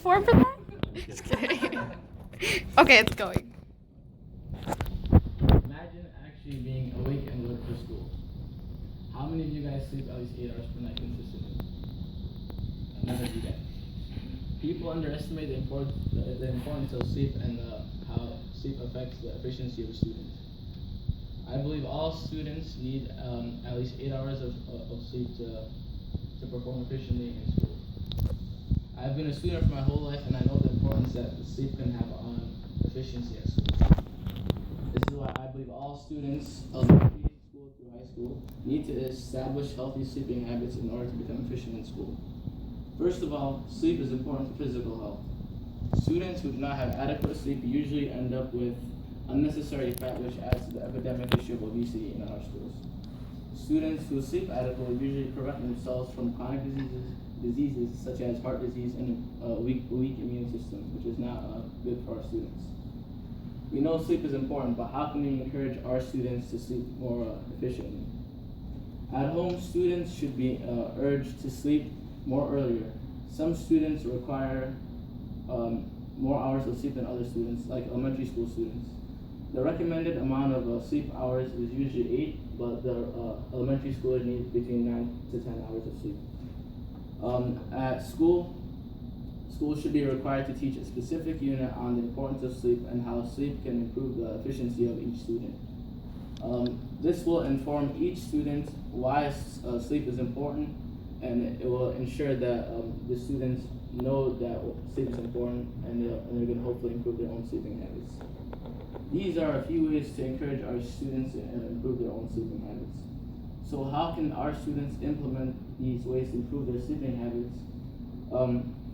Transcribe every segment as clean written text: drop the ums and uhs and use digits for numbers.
4%? Just kidding. Okay, it's going. Imagine actually being awake and alert for school. How many of you guys sleep at least 8 hours per night consistently? None of you guys. People underestimate the importance of sleep and how sleep affects the efficiency of a student. I believe all students need at least 8 hours of sleep to perform efficiently in school. I've been a student for my whole life, and I know the importance that sleep can have on efficiency at school. This is why I believe all students, elementary school through high school, need to establish healthy sleeping habits in order to become efficient in school. First of all, sleep is important for physical health. Students who do not have adequate sleep usually end up with unnecessary fat, which adds to the epidemic issue of obesity in our schools. Students who sleep adequately usually prevent themselves from chronic diseases such as heart disease and a weak immune system, which is not good for our students. We know sleep is important, but how can we encourage our students to sleep more efficiently? At home, students should be urged to sleep more earlier. Some students require more hours of sleep than other students, like elementary school students. The recommended amount of sleep hours is usually 8, but the elementary schoolers need between 9 to 10 hours of sleep. At school should be required to teach a specific unit on the importance of sleep and how sleep can improve the efficiency of each student. This will inform each student why sleep is important, and it will ensure that the students know that sleep is important, and they're going to hopefully improve their own sleeping habits. These are a few ways to encourage our students and improve their own sleeping habits. So how can our students implement these ways to improve their sleeping habits?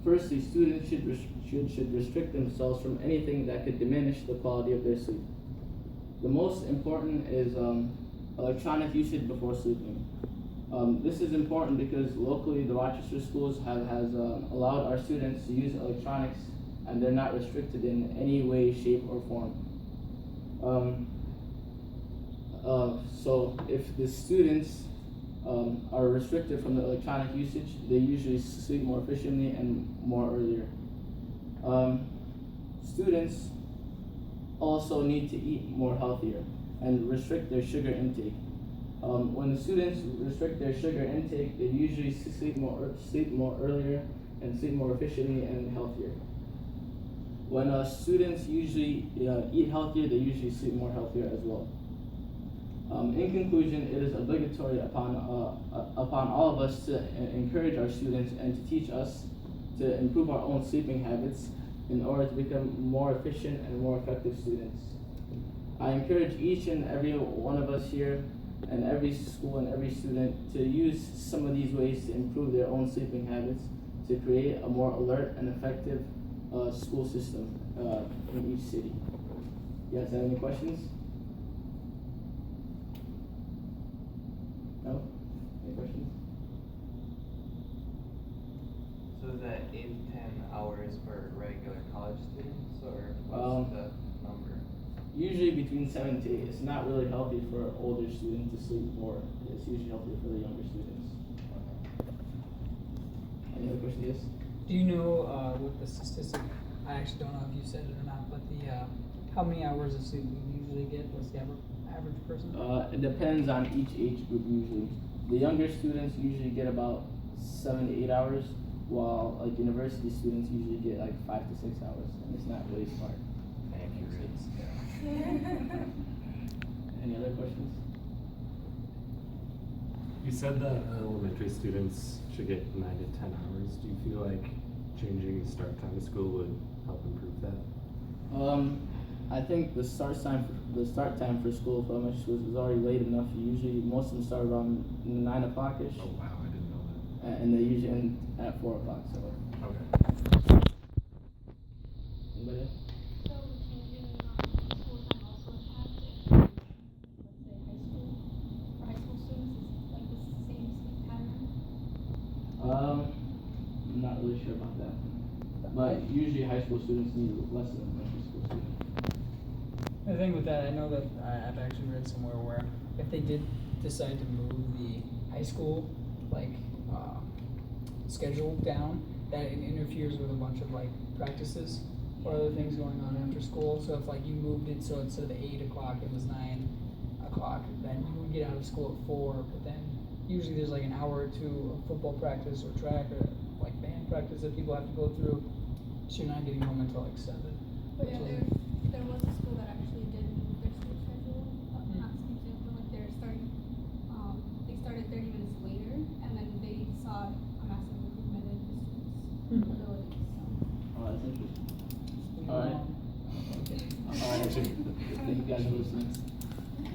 Firstly, students should restrict themselves from anything that could diminish the quality of their sleep. The most important is electronic usage before sleeping. This is important because locally the Rochester schools has allowed our students to use electronics, and they're not restricted in any way, shape, or form. So if the students are restricted from the electronic usage, they usually sleep more efficiently and more earlier. Students also need to eat more healthier and restrict their sugar intake. When the students restrict their sugar intake, they usually sleep more earlier and sleep more efficiently and healthier. When students usually eat healthier, they usually sleep more healthier as well. In conclusion, it is obligatory upon all of us to encourage our students and to teach us to improve our own sleeping habits in order to become more efficient and more effective students. I encourage each and every one of us here and every school and every student to use some of these ways to improve their own sleeping habits to create a more alert and effective school system in each city. You guys have any questions? No? Any questions? So is that 8 to 10 hours for regular college students, or what's the number? Usually between 7 to 8. It's not really healthy for older students to sleep more. It's usually healthy for the younger students. Any other questions? Yes? Do you know what the statistic? I actually don't know if you said it or not, but the how many hours of sleep we usually get? What's the average person? It depends on each age group usually. The younger students usually get about 7 to 8 hours, while like university students usually get like 5 to 6 hours, and it's not really smart. Any other questions? You said that elementary students should get 9 to 10 hours. Do you feel like changing the start time of school would help improve that? I think the start time for school for elementary schools is already late enough. Usually, most of them start around 9 o'clock-ish. Oh wow, I didn't know that. And they usually end at 4 o'clock. So. Okay. Anybody else? So changing school time also impacted, let's say, high school? For high school students, is like the same sleep pattern? I'm not really sure about that. But usually high school students need less than elementary school students. The thing with that, I know that I've actually read somewhere where if they did decide to move the high school schedule down, that it interferes with a bunch of like practices or other things going on after school. So if like you moved it so instead of 8 o'clock it was 9 o'clock, then you would get out of school at 4. But then usually there's like an hour or two of football practice or track or like band practice that people have to go through. So you're not getting home until like 7. But yeah, there was a school that actually did move their school schedule, not school schedule, like they're starting, they started 30 minutes later, and then they saw a massive improvement in the students' abilities, so. Oh, that's interesting. Alright. Thank you guys for listening.